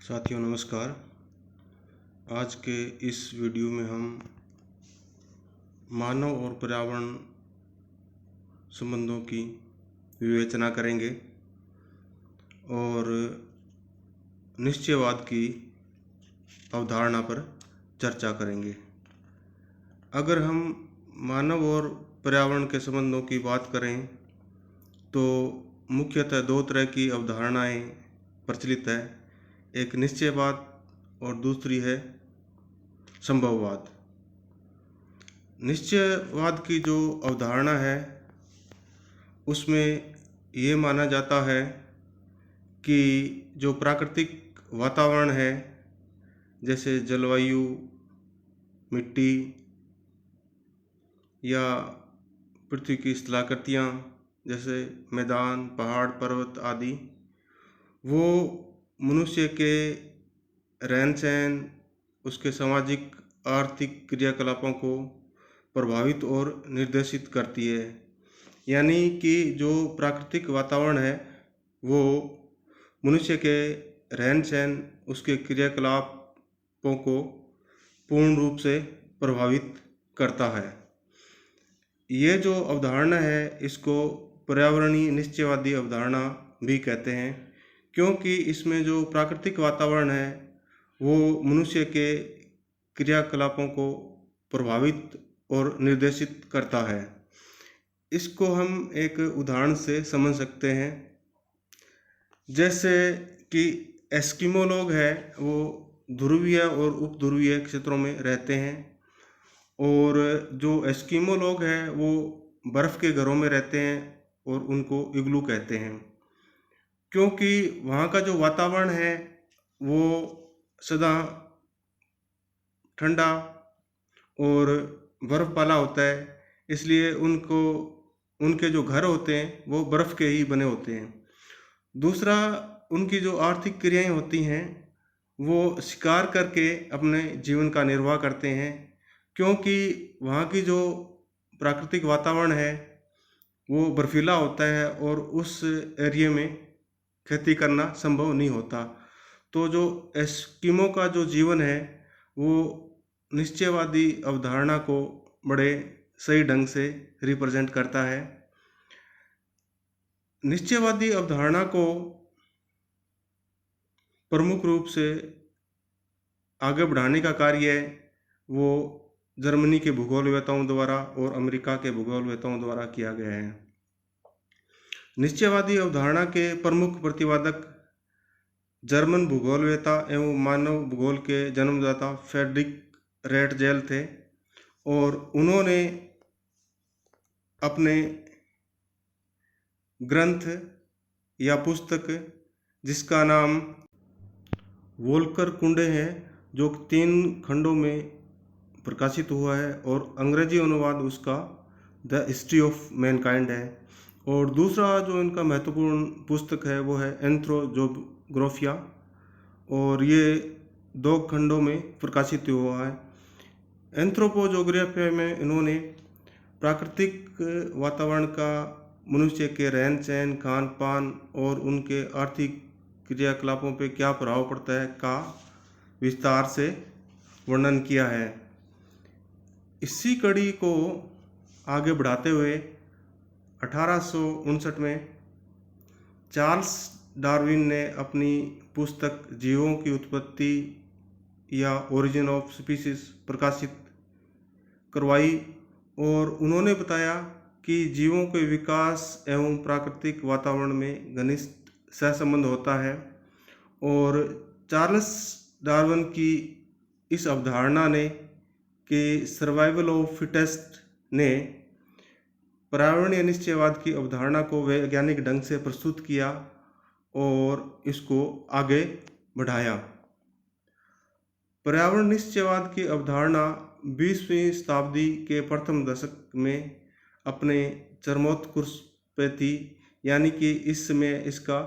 साथियों नमस्कार। आज के इस वीडियो में हम मानव और पर्यावरण संबंधों की विवेचना करेंगे और निश्चयवाद की अवधारणा पर चर्चा करेंगे। अगर हम मानव और पर्यावरण के संबंधों की बात करें तो मुख्यतः दो तरह की अवधारणाएं प्रचलित है। एक निश्चयवाद और दूसरी है संभववाद। निश्चयवाद की जो अवधारणा है उसमें ये माना जाता है कि जो प्राकृतिक वातावरण है जैसे जलवायु, मिट्टी या पृथ्वी की स्थलाकृतियाँ जैसे मैदान, पहाड़, पर्वत आदि, वो मनुष्य के रहन सहन, उसके सामाजिक आर्थिक क्रियाकलापों को प्रभावित और निर्देशित करती है। यानी कि जो प्राकृतिक वातावरण है वो मनुष्य के रहन सहन, उसके क्रियाकलापों को पूर्ण रूप से प्रभावित करता है। ये जो अवधारणा है इसको पर्यावरणीय निश्चयवादी अवधारणा भी कहते हैं, क्योंकि इसमें जो प्राकृतिक वातावरण है वो मनुष्य के क्रियाकलापों को प्रभावित और निर्देशित करता है। इसको हम एक उदाहरण से समझ सकते हैं। जैसे कि एस्किमो लोग हैं वो ध्रुवीय और उपध्रुवीय क्षेत्रों में रहते हैं, और जो एस्किमो लोग हैं वो बर्फ़ के घरों में रहते हैं और उनको इग्लू कहते हैं, क्योंकि वहाँ का जो वातावरण है वो सदा ठंडा और बर्फ़ वाला होता है, इसलिए उनके जो घर होते हैं वो बर्फ़ के ही बने होते हैं। दूसरा, उनकी जो आर्थिक क्रियाएं होती हैं वो शिकार करके अपने जीवन का निर्वाह करते हैं, क्योंकि वहाँ की जो प्राकृतिक वातावरण है वो बर्फीला होता है और उस एरिया में खेती करना संभव नहीं होता। तो जो एस्किमो का जो जीवन है वो निश्चयवादी अवधारणा को बड़े सही ढंग से रिप्रेजेंट करता है। निश्चयवादी अवधारणा को प्रमुख रूप से आगे बढ़ाने का कार्य वो जर्मनी के भूगोलवेताओं द्वारा और अमेरिका के भूगोलवेताओं द्वारा किया गया है। निश्चयवादी अवधारणा के प्रमुख प्रतिपादक जर्मन भूगोलवेता एवं मानव भूगोल के जन्मदाता फ्रेडरिक रेटजेल थे, और उन्होंने अपने ग्रंथ या पुस्तक जिसका नाम वोल्कर कुंडे है, जो 3 खंडों में प्रकाशित हुआ है, और अंग्रेजी अनुवाद उसका द हिस्ट्री ऑफ मैनकाइंड है, और दूसरा जो इनका महत्वपूर्ण पुस्तक है वो है एंथ्रोपोग्राफिया, और ये 2 खंडों में प्रकाशित हुआ है। एंथ्रोपोग्राफिया में इन्होंने प्राकृतिक वातावरण का मनुष्य के रहन सहन, खान पान और उनके आर्थिक क्रियाकलापों पर क्या प्रभाव पड़ता है का विस्तार से वर्णन किया है। इसी कड़ी को आगे बढ़ाते हुए 1859 में चार्ल्स डार्विन ने अपनी पुस्तक जीवों की उत्पत्ति या ओरिजिन ऑफ स्पीसीज प्रकाशित करवाई, और उन्होंने बताया कि जीवों के विकास एवं प्राकृतिक वातावरण में घनिष्ठ सहसंबंध होता है, और चार्ल्स डार्विन की इस अवधारणा ने कि सर्वाइवल ऑफ फिटेस्ट ने पर्यावरणीय निश्चयवाद की अवधारणा को वैज्ञानिक ढंग से प्रस्तुत किया और इसको आगे बढ़ाया। पर्यावरण निश्चयवाद की अवधारणा 20वीं शताब्दी के प्रथम दशक में अपने चरमोत्कर्ष पे थी, यानी कि इस समय इसका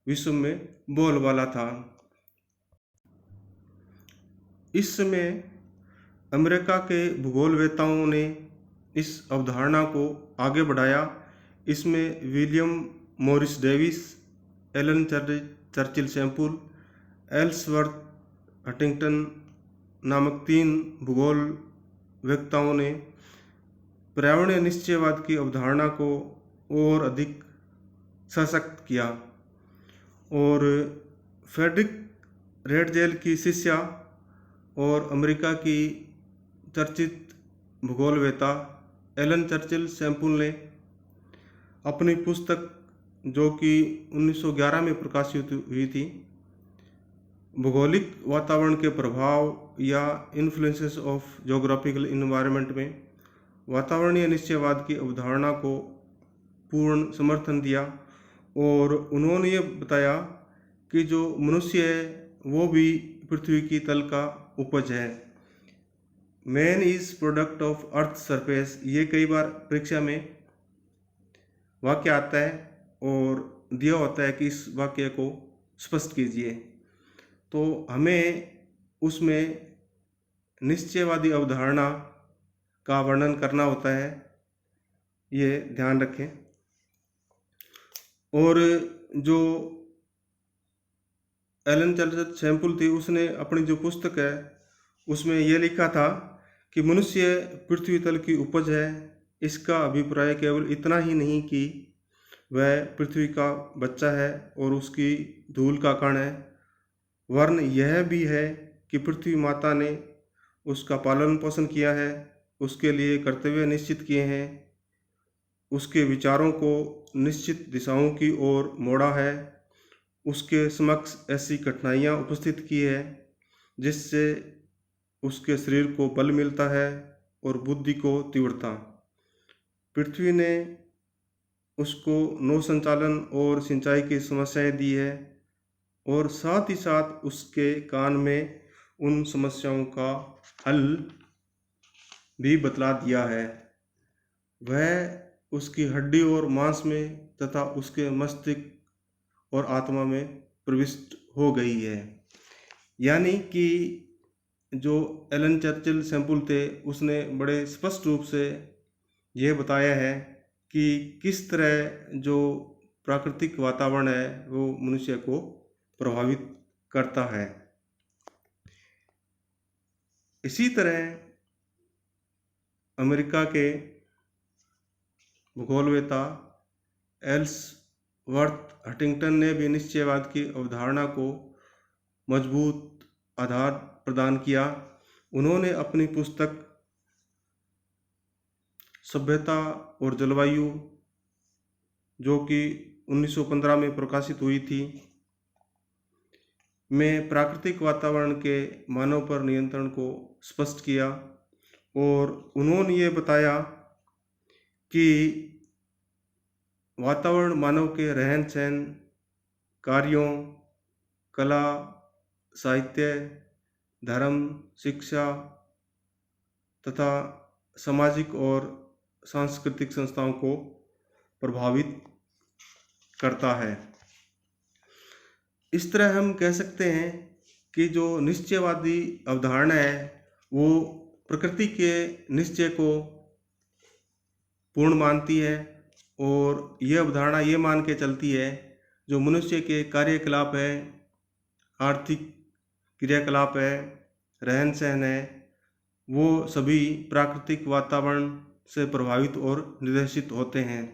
विश्व में बोलबाला था। इस समय अमेरिका के भूगोलवेताओं ने इस अवधारणा को आगे बढ़ाया। इसमें William Morris Davis, Ellen Churchill Semple, Ellsworth Huntington नामक 3 भूगोल वक्ताओं ने पर्यावरणीय निश्चयवाद की अवधारणा को और अधिक सशक्त किया और फ्रेडरिक रेडजेल की शिष्या और अमेरिका की चर्चित भूगोलवेत्ता एलन चर्चिल सैंपुल ने अपनी पुस्तक जो कि 1911 में प्रकाशित हुई थी, भौगोलिक वातावरण के प्रभाव या इन्फ्लुएंसेस ऑफ ज्योग्राफिकल इन्वायरमेंट में वातावरणीय निश्चयवाद की अवधारणा को पूर्ण समर्थन दिया और उन्होंने ये बताया कि जो मनुष्य है वो भी पृथ्वी की तल का उपज है। Man is product of earth surface, ये कई बार परीक्षा में वाक्य आता है और दिया होता है कि इस वाक्य को स्पष्ट कीजिए, तो हमें उसमें निश्चयवादी अवधारणा का वर्णन करना होता है, ये ध्यान रखें। और जो एलन चर्चिल सैंपुल थी उसने अपनी जो पुस्तक है उसमें यह लिखा था कि मनुष्य पृथ्वी तल की उपज है। इसका अभिप्राय केवल इतना ही नहीं कि वह पृथ्वी का बच्चा है और उसकी धूल का कण है, वरन यह भी है कि पृथ्वी माता ने उसका पालन पोषण किया है, उसके लिए कर्तव्य निश्चित किए हैं, उसके विचारों को निश्चित दिशाओं की ओर मोड़ा है, उसके समक्ष ऐसी कठिनाइयाँ उपस्थित की है जिससे उसके शरीर को बल मिलता है और बुद्धि को तीव्रता। पृथ्वी ने उसको नौ संचालन और सिंचाई की समस्याएं दी है और साथ ही साथ उसके कान में उन समस्याओं का हल भी बतला दिया है। वह उसकी हड्डी और मांस में तथा उसके मस्तिष्क और आत्मा में प्रविष्ट हो गई है। यानी कि जो एलन चर्चिल सैंपुल थे उसने बड़े स्पष्ट रूप से यह बताया है कि किस तरह जो प्राकृतिक वातावरण है वो मनुष्य को प्रभावित करता है। इसी तरह अमेरिका के भूगोलवेत्ता एल्सवर्थ हंटिंगटन ने भी निश्चयवाद की अवधारणा को मजबूत आधार प्रदान किया। उन्होंने अपनी पुस्तक सभ्यता और जलवायु जो कि 1915 में प्रकाशित हुई थी में प्राकृतिक वातावरण के मानव पर नियंत्रण को स्पष्ट किया और उन्होंने ये बताया कि वातावरण मानव के रहन सहन, कार्यों, कला, साहित्य, धर्म, शिक्षा तथा सामाजिक और सांस्कृतिक संस्थाओं को प्रभावित करता है। इस तरह हम कह सकते हैं कि जो निश्चयवादी अवधारणा है वो प्रकृति के निश्चय को पूर्ण मानती है और यह अवधारणा ये मान के चलती है जो मनुष्य के कार्यकलाप है, आर्थिक क्रियाकलाप है, रहन सहन है, वो सभी प्राकृतिक वातावरण से प्रभावित और निर्देशित होते हैं।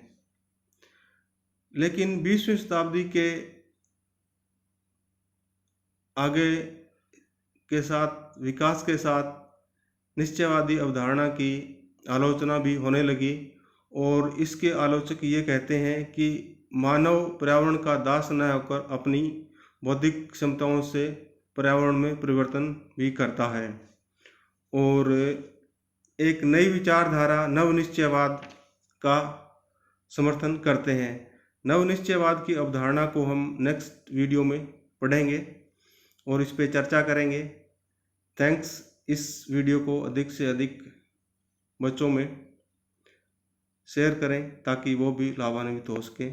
लेकिन 20वीं शताब्दी के आगे के साथ विकास के साथ निश्चयवादी अवधारणा की आलोचना भी होने लगी और इसके आलोचक ये कहते हैं कि मानव पर्यावरण का दास न होकर अपनी बौद्धिक क्षमताओं से पर्यावरण में परिवर्तन भी करता है और एक नई विचारधारा नवनिश्चयवाद का समर्थन करते हैं। नवनिश्चयवाद की अवधारणा को हम नेक्स्ट वीडियो में पढ़ेंगे और इस पे चर्चा करेंगे। थैंक्स। इस वीडियो को अधिक से अधिक बच्चों में शेयर करें ताकि वो भी लाभान्वित हो सकें।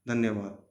धन्यवाद।